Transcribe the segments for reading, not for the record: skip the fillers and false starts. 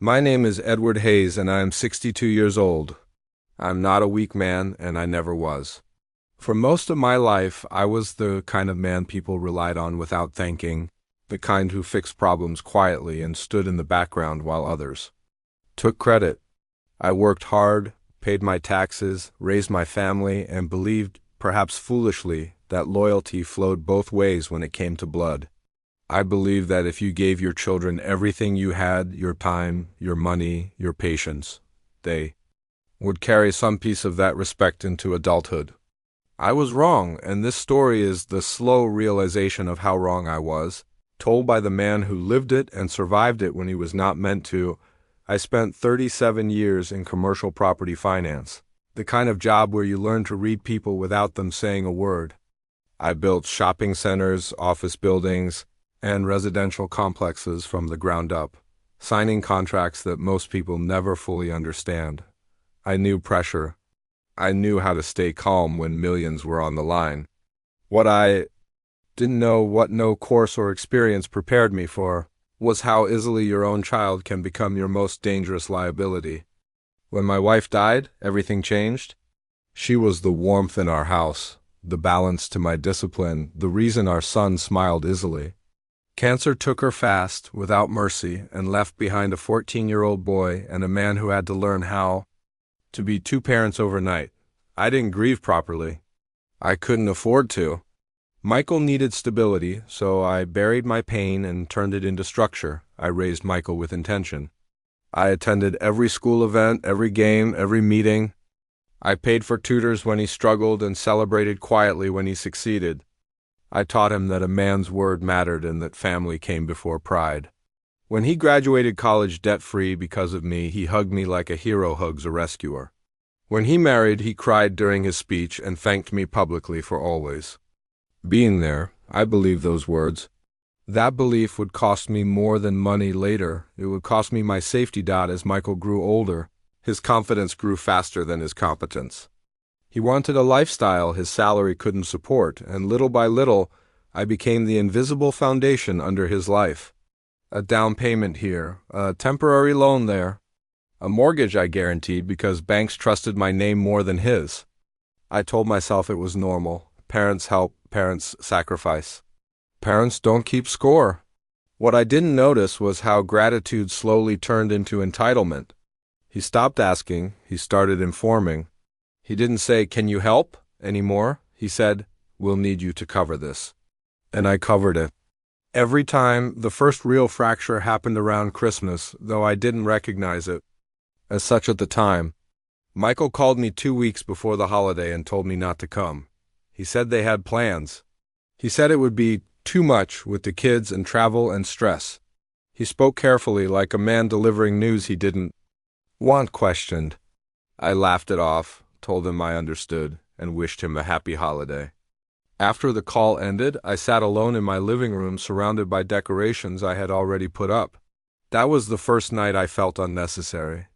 My name is Edward Hayes, and I am 62 years old. I'm not a weak man, and I never was. For most of my life, I was the kind of man people relied on without thinking, the kind who fixed problems quietly and stood in the background while others took credit. I worked hard, paid my taxes, raised my family, and believed, perhaps foolishly, that loyalty flowed both ways when it came to blood. I believed that if you gave your children everything you had, your time, your money, your patience, they would carry some piece of that respect into adulthood. I was wrong, and this story is the slow realization of how wrong I was, told by the man who lived it and survived it when he was not meant to. I spent 37 years in commercial property finance, the kind of job where you learn to read people without them saying a word. I built shopping centers, office buildings, and residential complexes from the ground up, signing contracts that most people never fully understand. I knew pressure. I knew how to stay calm when millions were on the line. What I didn't know, what no course or experience prepared me for, was how easily your own child can become your most dangerous liability. When my wife died, everything changed. She was the warmth in our house, the balance to my discipline, the reason our son smiled easily. Cancer took her fast, without mercy, and left behind a 14-year-old boy and a man who had to learn how to be two parents overnight. I didn't grieve properly. I couldn't afford to. Michael needed stability, so I buried my pain and turned it into structure. I raised Michael with intention. I attended every school event, every game, every meeting. I paid for tutors when he struggled and celebrated quietly when he succeeded. I taught him that a man's word mattered and that family came before pride. When he graduated college debt-free because of me, he hugged me like a hero hugs a rescuer. When he married, he cried during his speech and thanked me publicly for always being there. I believe those words. That belief would cost me more than money later. It would cost me my safety dot as Michael grew older. His confidence grew faster than his competence. He wanted a lifestyle his salary couldn't support, and little by little, I became the invisible foundation under his life. A down payment here, a temporary loan there, a mortgage I guaranteed because banks trusted my name more than his. I told myself it was normal. Parents help, parents sacrifice. Parents don't keep score. What I didn't notice was how gratitude slowly turned into entitlement. He stopped asking, he started informing. He didn't say, "Can you help?" anymore. He said, "We'll need you to cover this." And I covered it. Every time, the first real fracture happened around Christmas, though I didn't recognize it as such at the time. Michael called me 2 weeks before the holiday and told me not to come. He said they had plans. He said it would be too much with the kids and travel and stress. He spoke carefully, like a man delivering news he didn't want questioned. I laughed it off, told him I understood, and wished him a happy holiday. After the call ended, I sat alone in my living room surrounded by decorations I had already put up. That was the first night I felt unnecessary.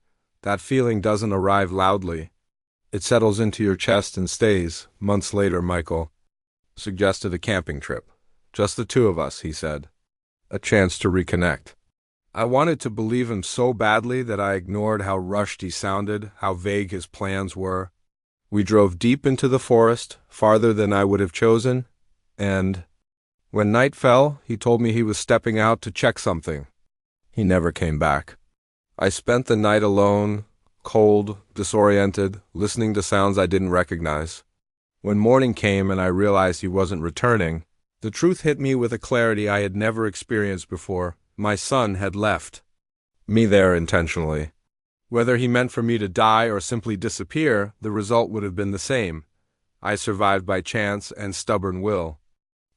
That feeling doesn't arrive loudly. It settles into your chest and stays. Months later, Michael suggested a camping trip. Just the two of us, he said. A chance to reconnect. I wanted to believe him so badly that I ignored how rushed he sounded, how vague his plans were. We drove deep into the forest, farther than I would have chosen, and when night fell, he told me he was stepping out to check something. He never came back. I spent the night alone, cold, disoriented, listening to sounds I didn't recognize. When morning came and I realized he wasn't returning, the truth hit me with a clarity I had never experienced before. My son had left me there intentionally. Whether he meant for me to die or simply disappear, the result would have been the same. I survived by chance and stubborn will.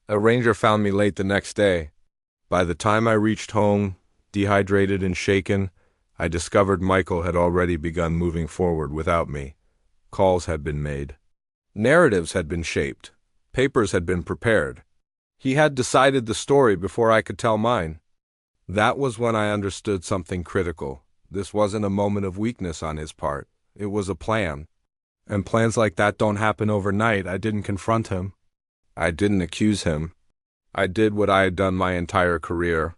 A ranger found me late the next day. By the time I reached home, dehydrated and shaken, I discovered Michael had already begun moving forward without me. Calls had been made. Narratives had been shaped. Papers had been prepared. He had decided the story before I could tell mine. That was when I understood something critical. This wasn't a moment of weakness on his part. It was a plan. And plans like that don't happen overnight. I didn't confront him. I didn't accuse him. I did what I had done my entire career.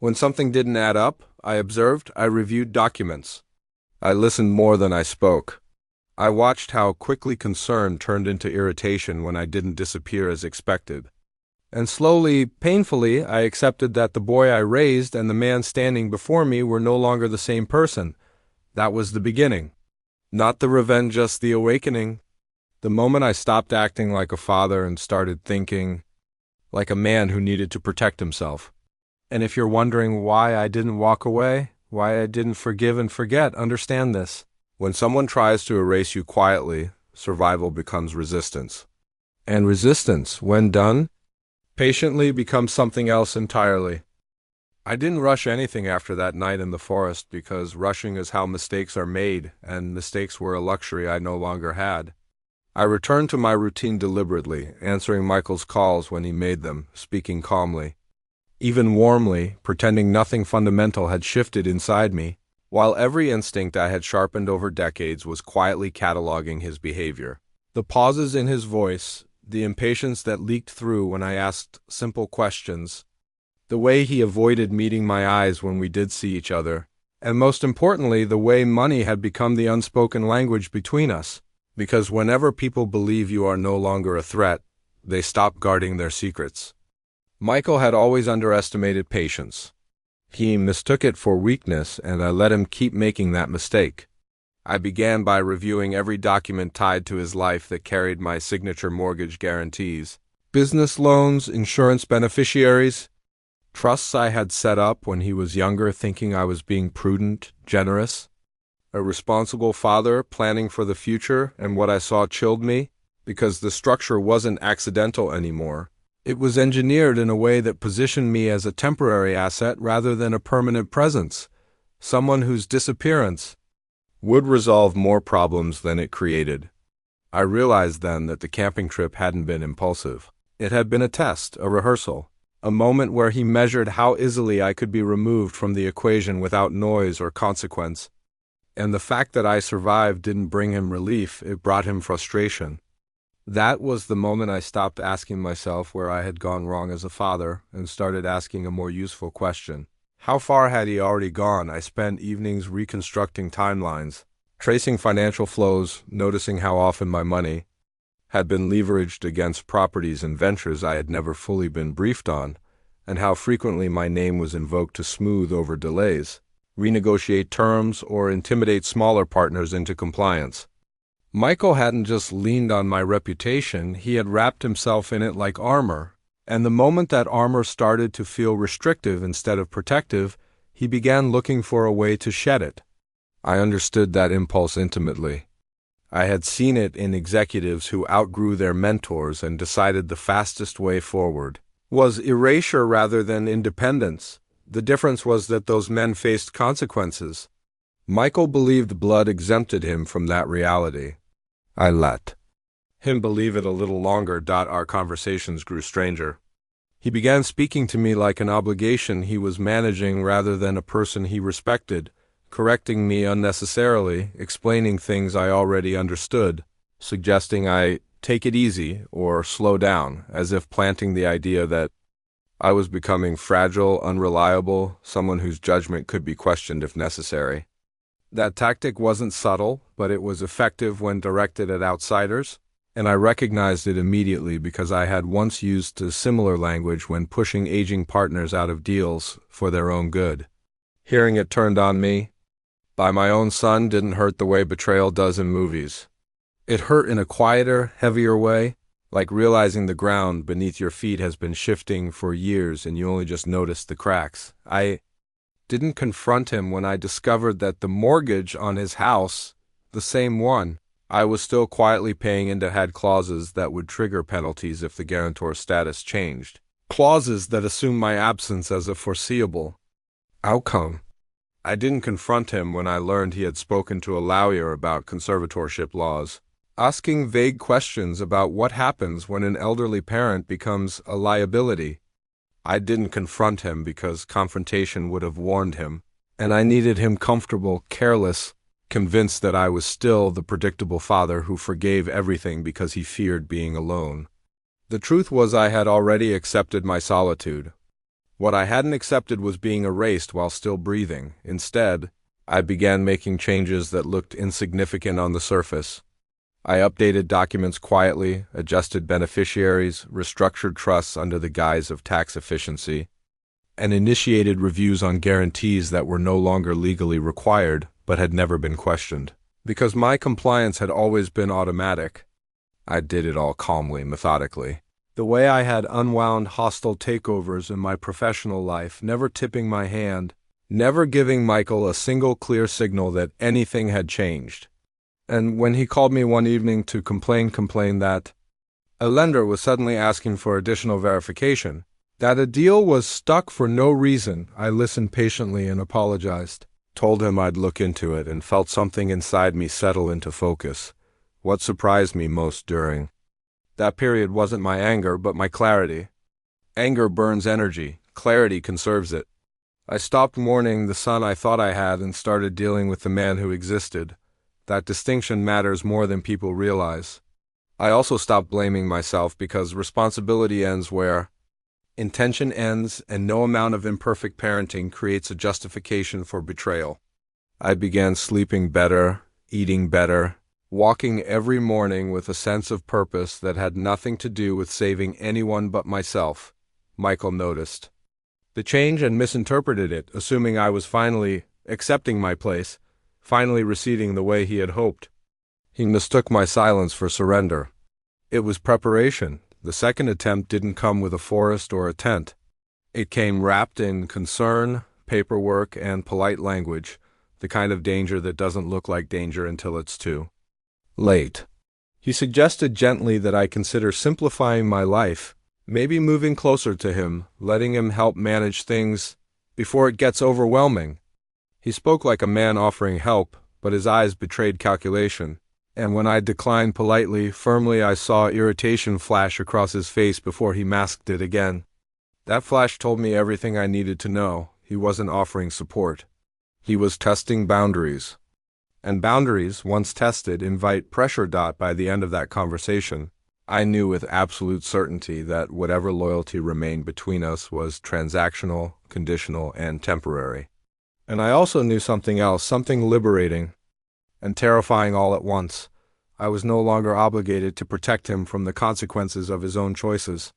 When something didn't add up, I observed, I reviewed documents. I listened more than I spoke. I watched how quickly concern turned into irritation when I didn't disappear as expected. And slowly, painfully, I accepted that the boy I raised and the man standing before me were no longer the same person. That was the beginning. Not the revenge, just the awakening. The moment I stopped acting like a father and started thinking like a man who needed to protect himself. And if you're wondering why I didn't walk away, why I didn't forgive and forget, understand this. When someone tries to erase you quietly, survival becomes resistance. And resistance, when done, patiently becomes something else entirely. I didn't rush anything after that night in the forest because rushing is how mistakes are made, and mistakes were a luxury I no longer had. I returned to my routine deliberately, answering Michael's calls when he made them, speaking calmly, even warmly, pretending nothing fundamental had shifted inside me, while every instinct I had sharpened over decades was quietly cataloging his behavior. The pauses in his voice, the impatience that leaked through when I asked simple questions, the way he avoided meeting my eyes when we did see each other, and most importantly, the way money had become the unspoken language between us. Because whenever people believe you are no longer a threat, they stop guarding their secrets. Michael had always underestimated patience. He mistook it for weakness, and I let him keep making that mistake. I began by reviewing every document tied to his life that carried my signature mortgage guarantees, business loans, insurance beneficiaries, trusts I had set up when he was younger thinking I was being prudent, generous. A responsible father planning for the future, and what I saw chilled me, because the structure wasn't accidental anymore. It was engineered in a way that positioned me as a temporary asset rather than a permanent presence, someone whose disappearance would resolve more problems than it created. I realized then that the camping trip hadn't been impulsive. It had been a test, a rehearsal, a moment where he measured how easily I could be removed from the equation without noise or consequence. And the fact that I survived didn't bring him relief, it brought him frustration. That was the moment I stopped asking myself where I had gone wrong as a father and started asking a more useful question. How far had he already gone? I spent evenings reconstructing timelines, tracing financial flows, noticing how often my money had been leveraged against properties and ventures I had never fully been briefed on, and how frequently my name was invoked to smooth over delays, renegotiate terms, or intimidate smaller partners into compliance. Michael hadn't just leaned on my reputation, he had wrapped himself in it like armor, and the moment that armor started to feel restrictive instead of protective, he began looking for a way to shed it. I understood that impulse intimately. I had seen it in executives who outgrew their mentors and decided the fastest way forward was erasure rather than independence. The difference was that those men faced consequences. Michael believed blood exempted him from that reality. I let him believe it a little longer. Our conversations grew stranger. He began speaking to me like an obligation he was managing rather than a person he respected, correcting me unnecessarily, explaining things I already understood, suggesting I take it easy or slow down, as if planting the idea that I was becoming fragile, unreliable, someone whose judgment could be questioned if necessary. That tactic wasn't subtle, but it was effective when directed at outsiders, and I recognized it immediately because I had once used a similar language when pushing aging partners out of deals for their own good. Hearing it turned on me by my own son didn't hurt the way betrayal does in movies. It hurt in a quieter, heavier way, like realizing the ground beneath your feet has been shifting for years and you only just noticed the cracks. I didn't confront him when I discovered that the mortgage on his house, the same one I was still quietly paying into, had clauses that would trigger penalties if the guarantor's status changed. Clauses that assumed my absence as a foreseeable outcome. I didn't confront him when I learned he had spoken to a lawyer about conservatorship laws, asking vague questions about what happens when an elderly parent becomes a liability. I didn't confront him because confrontation would have warned him, and I needed him comfortable, careless, convinced that I was still the predictable father who forgave everything because he feared being alone. The truth was I had already accepted my solitude. What I hadn't accepted was being erased while still breathing. Instead, I began making changes that looked insignificant on the surface. I updated documents quietly, adjusted beneficiaries, restructured trusts under the guise of tax efficiency, and initiated reviews on guarantees that were no longer legally required but had never been questioned. Because my compliance had always been automatic, I did it all calmly, methodically. The way I had unwound hostile takeovers in my professional life, never tipping my hand, never giving Michael a single clear signal that anything had changed. And when he called me one evening to complain that a lender was suddenly asking for additional verification, that a deal was stuck for no reason, I listened patiently and apologized. Told him I'd look into it and felt something inside me settle into focus. What surprised me most during that period wasn't my anger, but my clarity. Anger burns energy. Clarity conserves it. I stopped mourning the son I thought I had and started dealing with the man who existed. That distinction matters more than people realize. I also stopped blaming myself because responsibility ends where intention ends, and no amount of imperfect parenting creates a justification for betrayal. I began sleeping better, eating better, walking every morning with a sense of purpose that had nothing to do with saving anyone but myself. Michael noticed the change and misinterpreted it, assuming I was finally accepting my place, finally receding the way he had hoped. He mistook my silence for surrender. It was preparation. The second attempt didn't come with a forest or a tent. It came wrapped in concern, paperwork, and polite language, the kind of danger that doesn't look like danger until it's too late. He suggested gently that I consider simplifying my life, maybe moving closer to him, letting him help manage things before it gets overwhelming. He spoke like a man offering help, but his eyes betrayed calculation. And when I declined politely, firmly, I saw irritation flash across his face before he masked it again. That flash told me everything I needed to know. He wasn't offering support. He was testing boundaries. And boundaries, once tested, invite pressure. By the end of that conversation, I knew with absolute certainty that whatever loyalty remained between us was transactional, conditional, and temporary. And I also knew something else, something liberating and terrifying all at once. I was no longer obligated to protect him from the consequences of his own choices.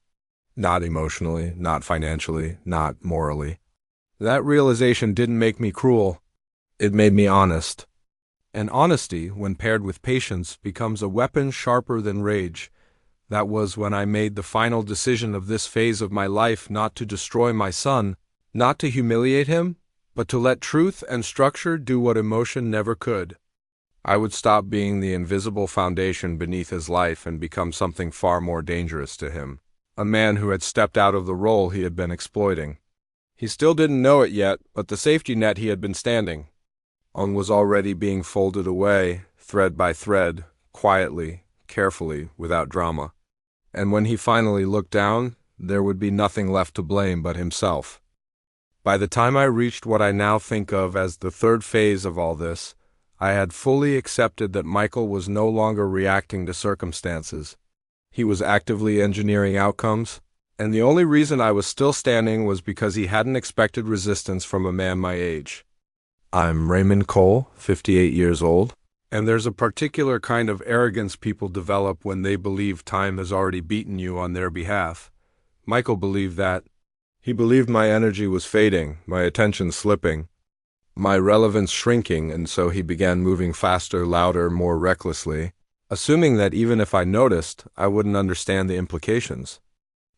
Not emotionally, not financially, not morally. That realization didn't make me cruel. It made me honest. And honesty, when paired with patience, becomes a weapon sharper than rage. That was when I made the final decision of this phase of my life, not to destroy my son, not to humiliate him, but to let truth and structure do what emotion never could. I would stop being the invisible foundation beneath his life and become something far more dangerous to him. A man who had stepped out of the role he had been exploiting. He still didn't know it yet, but the safety net he had been standing on was already being folded away, thread by thread, quietly, carefully, without drama. And when he finally looked down, there would be nothing left to blame but himself. By the time I reached what I now think of as the third phase of all this, I had fully accepted that Michael was no longer reacting to circumstances. He was actively engineering outcomes, and the only reason I was still standing was because he hadn't expected resistance from a man my age. I'm Raymond Cole, 58 years old, and there's a particular kind of arrogance people develop when they believe time has already beaten you on their behalf. Michael believed that. He believed my energy was fading, my attention slipping, my relevance shrinking, and so he began moving faster, louder, more recklessly, assuming that even if I noticed, I wouldn't understand the implications.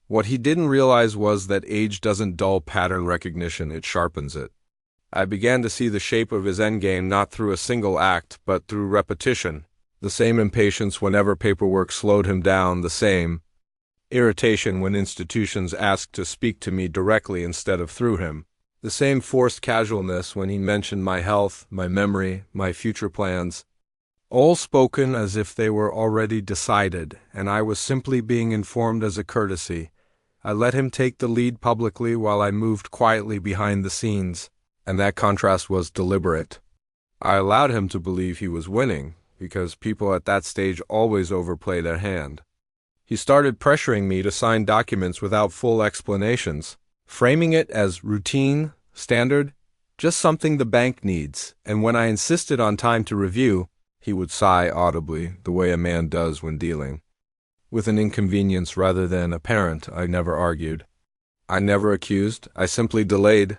What he didn't realize was that age doesn't dull pattern recognition, it sharpens it. I began to see the shape of his endgame not through a single act, but through repetition. The same impatience whenever paperwork slowed him down, the same irritation when institutions asked to speak to me directly instead of through him. The same forced casualness when he mentioned my health, my memory, my future plans, all spoken as if they were already decided, and I was simply being informed as a courtesy. I let him take the lead publicly while I moved quietly behind the scenes, and that contrast was deliberate. I allowed him to believe he was winning, because people at that stage always overplay their hand. He started pressuring me to sign documents without full explanations. framing it as routine, standard, just something the bank needs, and when I insisted on time to review, he would sigh audibly, the way a man does when dealing with an inconvenience rather than a parent. I never argued. I never accused. I simply delayed.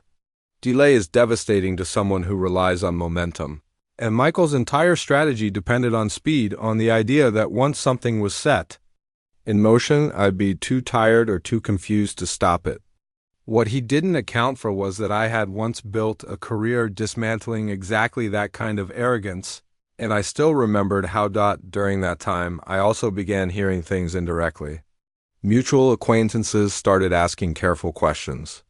Delay is devastating to someone who relies on momentum. And Michael's entire strategy depended on speed, on the idea that once something was set in motion, I'd be too tired or too confused to stop it. What he didn't account for was that I had once built a career dismantling exactly that kind of arrogance, and I still remembered how during that time I also began hearing things indirectly. Mutual acquaintances started asking careful questions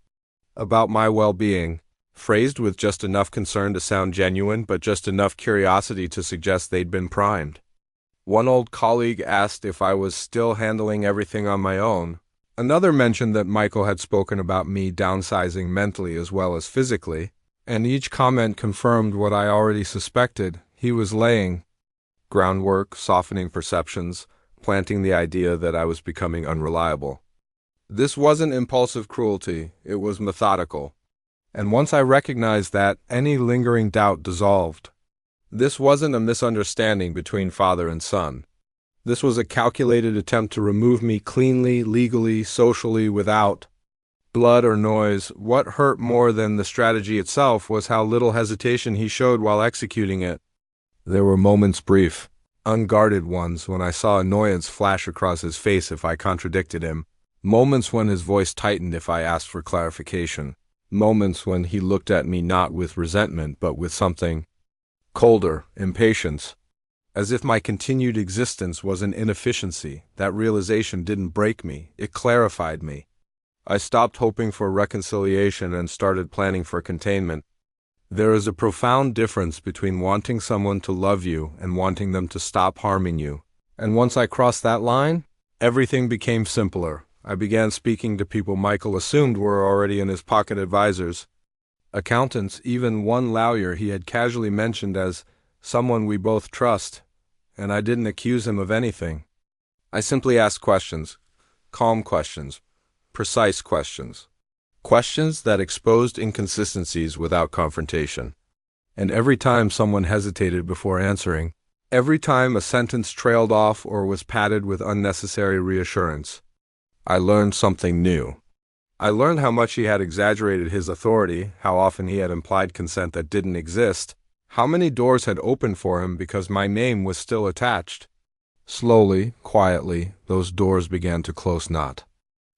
about my well-being, phrased with just enough concern to sound genuine, but just enough curiosity to suggest they'd been primed. One old colleague asked if I was still handling everything on my own. Another mentioned that Michael had spoken about me downsizing mentally as well as physically, and each comment confirmed what I already suspected. He was laying groundwork, softening perceptions, planting the idea that I was becoming unreliable. This wasn't impulsive cruelty, it was methodical. And once I recognized that, any lingering doubt dissolved. This wasn't a misunderstanding between father and son. This was a calculated attempt to remove me cleanly, legally, socially, without blood or noise. What hurt more than the strategy itself was how little hesitation he showed while executing it. There were moments, brief, unguarded ones, when I saw annoyance flash across his face if I contradicted him. Moments when his voice tightened if I asked for clarification. Moments when he looked at me not with resentment but with something colder, impatience. As if my continued existence was an inefficiency. That realization didn't break me, it clarified me. I stopped hoping for reconciliation and started planning for containment. There is a profound difference between wanting someone to love you and wanting them to stop harming you. And once I crossed that line, everything became simpler. I began speaking to people Michael assumed were already in his pocket advisors. Accountants, even one lawyer he had casually mentioned as someone we both trust, and I didn't accuse him of anything. I simply asked questions, calm questions, precise questions, questions that exposed inconsistencies without confrontation. And every time someone hesitated before answering, every time a sentence trailed off or was padded with unnecessary reassurance, I learned something new. I learned how much he had exaggerated his authority, how often he had implied consent that didn't exist, how many doors had opened for him because my name was still attached. Slowly, quietly, those doors began to close not.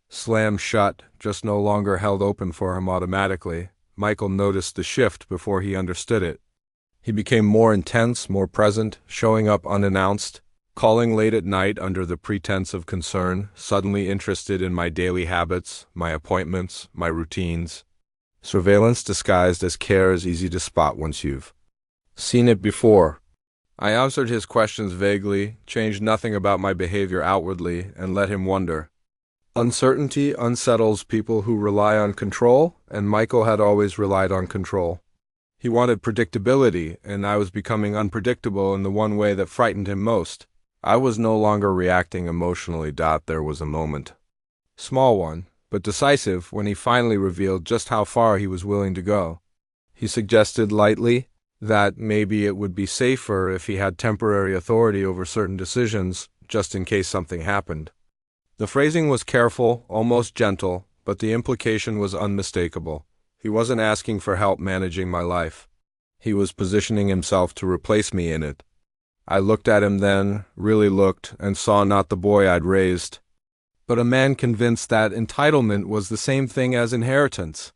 Slam shut, just no longer held open for him automatically. Michael noticed the shift before he understood it. He became more intense, more present, showing up unannounced, calling late at night under the pretense of concern, suddenly interested in my daily habits, my appointments, my routines. Surveillance disguised as care is easy to spot once you've seen it before. I answered his questions vaguely, changed nothing about my behavior outwardly, and let him wonder. Uncertainty unsettles people who rely on control, and Michael had always relied on control. He wanted predictability, and I was becoming unpredictable in the one way that frightened him most. I was no longer reacting emotionally. There was a moment. Small one, but decisive, when he finally revealed just how far he was willing to go. He suggested lightly that maybe it would be safer if he had temporary authority over certain decisions, just in case something happened. The phrasing was careful, almost gentle, but the implication was unmistakable. He wasn't asking for help managing my life. He was positioning himself to replace me in it. I looked at him then, really looked, and saw not the boy I'd raised, but a man convinced that entitlement was the same thing as inheritance.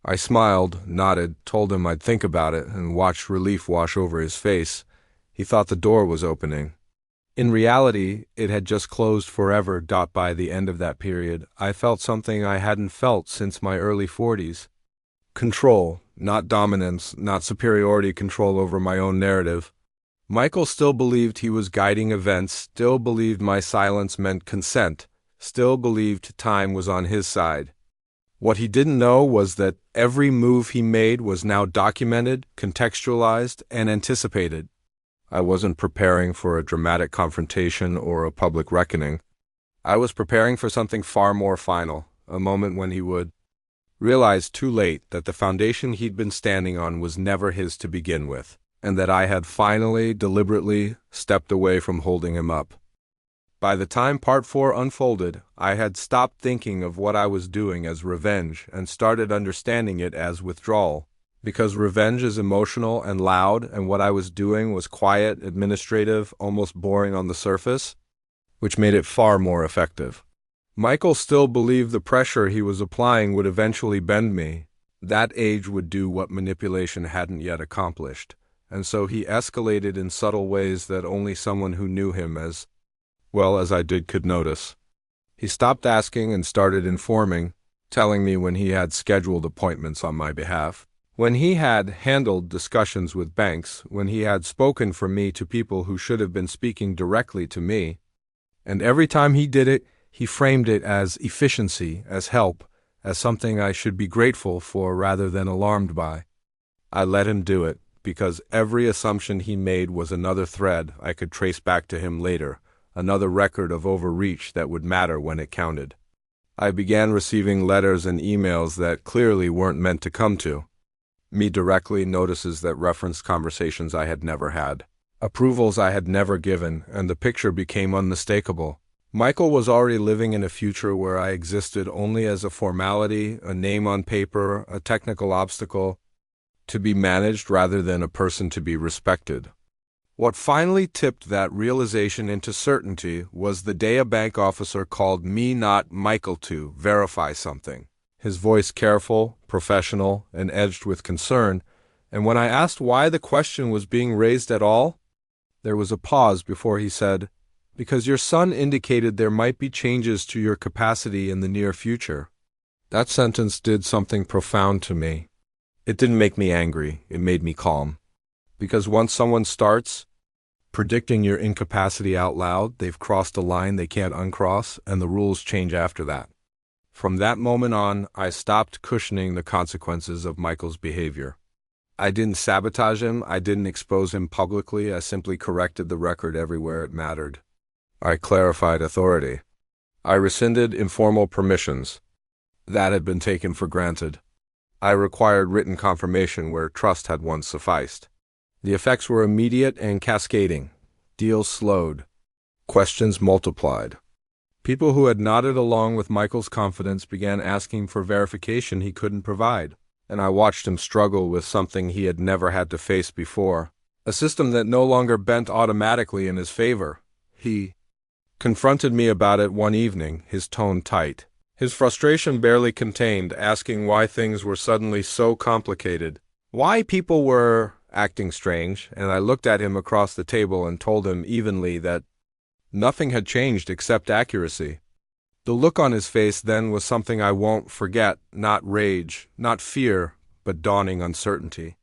I smiled, nodded, told him I'd think about it, and watched relief wash over his face. He thought the door was opening. In reality, it had just closed forever. By the end of that period, I felt something I hadn't felt since my early 40s. Control, not dominance, not superiority, control over my own narrative. Michael still believed he was guiding events, still believed my silence meant consent, still believed time was on his side. What he didn't know was that every move he made was now documented, contextualized, and anticipated. I wasn't preparing for a dramatic confrontation or a public reckoning. I was preparing for something far more final, a moment when he would realized too late that the foundation he'd been standing on was never his to begin with, and that I had finally, deliberately stepped away from holding him up. By the time Part 4 unfolded, I had stopped thinking of what I was doing as revenge and started understanding it as withdrawal, because revenge is emotional and loud, and what I was doing was quiet, administrative, almost boring on the surface, which made it far more effective. Michael still believed the pressure he was applying would eventually bend me. That age would do what manipulation hadn't yet accomplished, and so he escalated in subtle ways that only someone who knew him as well as I did could notice. He stopped asking and started informing, telling me when he had scheduled appointments on my behalf, when he had handled discussions with banks, when he had spoken for me to people who should have been speaking directly to me, and every time he did it, he framed it as efficiency, as help, as something I should be grateful for rather than alarmed by. I let him do it, because every assumption he made was another thread I could trace back to him later, another record of overreach that would matter when it counted. I began receiving letters and emails that clearly weren't meant to come to me directly, notices that referenced conversations I had never had, approvals I had never given, and the picture became unmistakable. Michael was already living in a future where I existed only as a formality, a name on paper, a technical obstacle to be managed rather than a person to be respected. What finally tipped that realization into certainty was the day a bank officer called me, not Michael, to verify something. His voice careful, professional, and edged with concern, and when I asked why the question was being raised at all, there was a pause before he said, "Because your son indicated there might be changes to your capacity in the near future." That sentence did something profound to me. It didn't make me angry, it made me calm. Because once someone starts predicting your incapacity out loud, they've crossed a line they can't uncross, and the rules change after that. From that moment on, I stopped cushioning the consequences of Michael's behavior. I didn't sabotage him, I didn't expose him publicly, I simply corrected the record everywhere it mattered. I clarified authority. I rescinded informal permissions. That had been taken for granted. I required written confirmation where trust had once sufficed. The effects were immediate and cascading. Deals slowed. Questions multiplied. People who had nodded along with Michael's confidence began asking for verification he couldn't provide, and I watched him struggle with something he had never had to face before, a system that no longer bent automatically in his favor. He confronted me about it one evening, his tone tight, his frustration barely contained, asking why things were suddenly so complicated, why people were acting strange, and I looked at him across the table and told him evenly that nothing had changed except accuracy. The look on his face then was something I won't forget, not rage, not fear, but dawning uncertainty.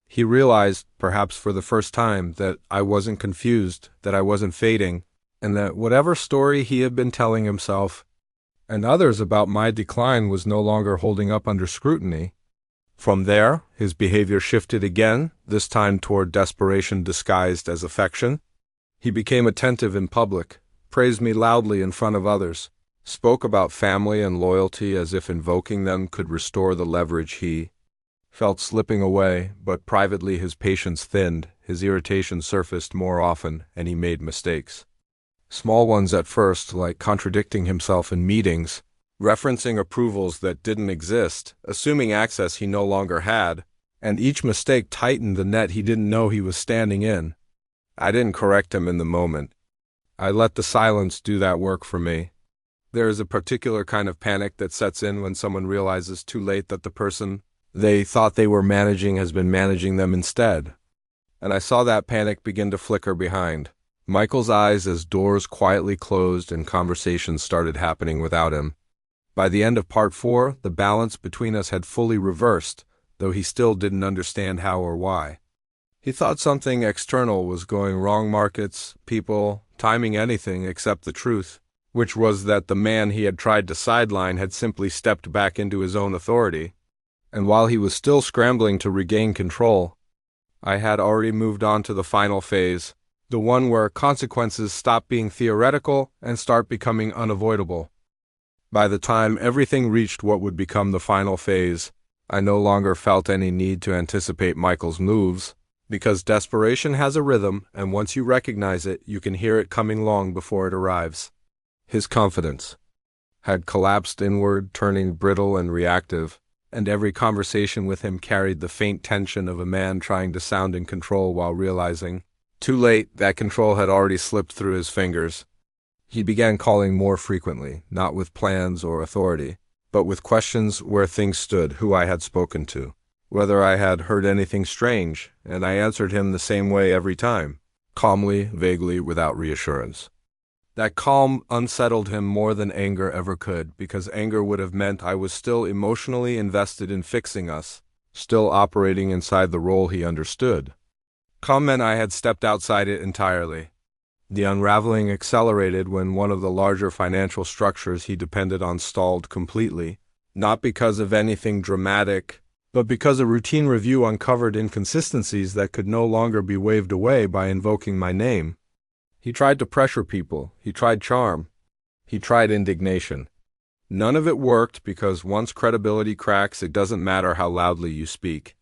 He realized, perhaps for the first time, that I wasn't confused, that I wasn't fading, and that whatever story he had been telling himself and others about my decline was no longer holding up under scrutiny. From there, his behavior shifted again, this time toward desperation disguised as affection. He became attentive in public, praised me loudly in front of others, spoke about family and loyalty as if invoking them could restore the leverage he felt slipping away, but privately his patience thinned, his irritation surfaced more often, and he made mistakes. Small ones at first, like contradicting himself in meetings, referencing approvals that didn't exist, assuming access he no longer had, and each mistake tightened the net he didn't know he was standing in. I didn't correct him in the moment. I let the silence do that work for me. There is a particular kind of panic that sets in when someone realizes too late that the person they thought they were managing has been managing them instead. And I saw that panic begin to flicker behind Michael's eyes as doors quietly closed and conversations started happening without him. By the end of Part 4, the balance between us had fully reversed, though he still didn't understand how or why. He thought something external was going wrong, markets, people, timing, anything except the truth, which was that the man he had tried to sideline had simply stepped back into his own authority. And while he was still scrambling to regain control, I had already moved on to the final phase, the one where consequences stop being theoretical and start becoming unavoidable. By the time everything reached what would become the final phase, I no longer felt any need to anticipate Michael's moves, because desperation has a rhythm, and once you recognize it, you can hear it coming long before it arrives. His confidence had collapsed inward, turning brittle and reactive, and every conversation with him carried the faint tension of a man trying to sound in control while realizing, too late, that control had already slipped through his fingers. He began calling more frequently, not with plans or authority, but with questions where things stood, who I had spoken to, whether I had heard anything strange, and I answered him the same way every time, calmly, vaguely, without reassurance. That calm unsettled him more than anger ever could, because anger would have meant I was still emotionally invested in fixing us, still operating inside the role he understood. Calm meant I had stepped outside it entirely. The unraveling accelerated when one of the larger financial structures he depended on stalled completely, not because of anything dramatic, but because a routine review uncovered inconsistencies that could no longer be waved away by invoking my name. He tried to pressure people, he tried charm, he tried indignation. None of it worked because once credibility cracks, it doesn't matter how loudly you speak.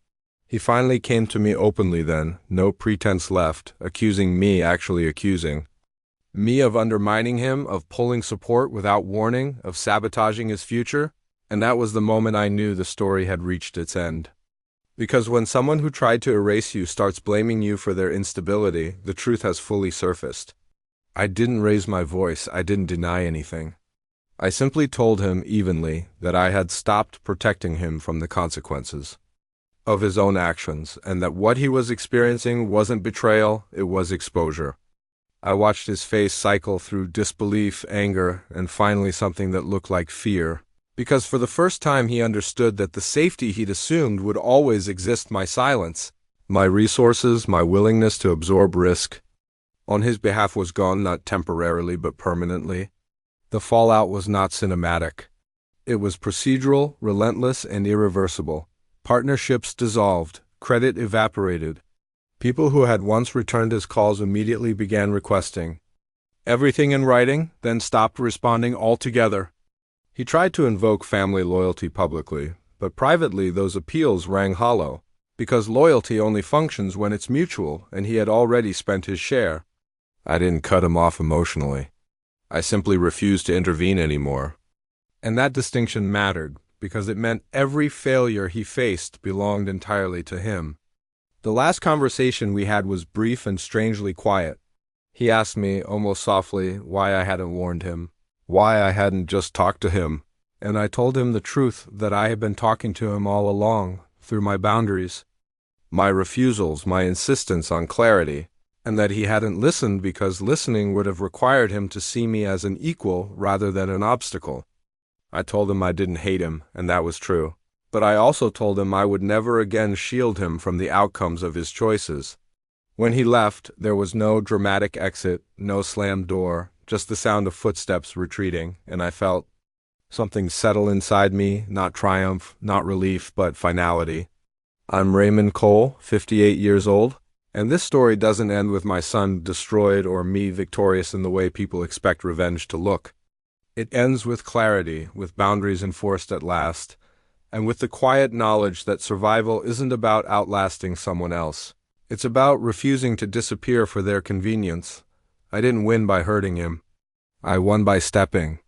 He finally came to me openly then, no pretense left, accusing me actually accusing. Me of undermining him, of pulling support without warning, of sabotaging his future, and that was the moment I knew the story had reached its end. Because when someone who tried to erase you starts blaming you for their instability, the truth has fully surfaced. I didn't raise my voice, I didn't deny anything. I simply told him evenly that I had stopped protecting him from the consequences of his own actions, and that what he was experiencing wasn't betrayal, it was exposure. I watched his face cycle through disbelief, anger, and finally something that looked like fear, because for the first time he understood that the safety he'd assumed would always exist: my silence, my resources, my willingness to absorb risk, on his behalf was gone, not temporarily but permanently. The fallout was not cinematic. It was procedural, relentless, and irreversible. Partnerships dissolved, credit evaporated. People who had once returned his calls immediately began requesting everything in writing, then stopped responding altogether. He tried to invoke family loyalty publicly, but privately those appeals rang hollow, because loyalty only functions when it's mutual, and he had already spent his share. I didn't cut him off emotionally. I simply refused to intervene anymore. And that distinction mattered, because it meant every failure he faced belonged entirely to him. The last conversation we had was brief and strangely quiet. He asked me, almost softly, why I hadn't warned him, why I hadn't just talked to him, and I told him the truth, that I had been talking to him all along, through my boundaries, my refusals, my insistence on clarity, and that he hadn't listened because listening would have required him to see me as an equal rather than an obstacle. I told him I didn't hate him, and that was true. But I also told him I would never again shield him from the outcomes of his choices. When he left, there was no dramatic exit, no slammed door, just the sound of footsteps retreating, and I felt something settle inside me, not triumph, not relief, but finality. I'm Raymond Cole, 58 years old, and this story doesn't end with my son destroyed or me victorious in the way people expect revenge to look. It ends with clarity, with boundaries enforced at last, and with the quiet knowledge that survival isn't about outlasting someone else. It's about refusing to disappear for their convenience. I didn't win by hurting him. I won by stepping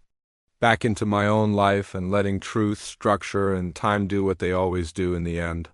back into my own life and letting truth, structure, and time do what they always do in the end.